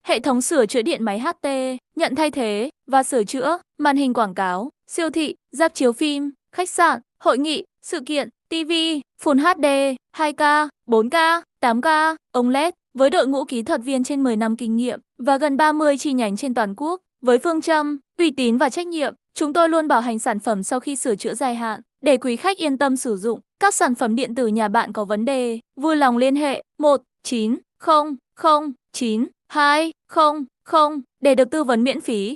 hệ thống sửa chữa điện máy HT, nhận thay thế và sửa chữa, màn hình quảng cáo, siêu thị, rạp chiếu phim, khách sạn, hội nghị, sự kiện, TV, Full HD, 2K, 4K, 8K, ống LED, với đội ngũ kỹ thuật viên trên 10 năm kinh nghiệm và gần 30 chi nhánh trên toàn quốc. Với phương châm, uy tín và trách nhiệm, chúng tôi luôn bảo hành sản phẩm sau khi sửa chữa dài hạn, để quý khách yên tâm sử dụng. Các sản phẩm điện tử nhà bạn có vấn đề, vui lòng liên hệ 1900 9200 để được tư vấn miễn phí.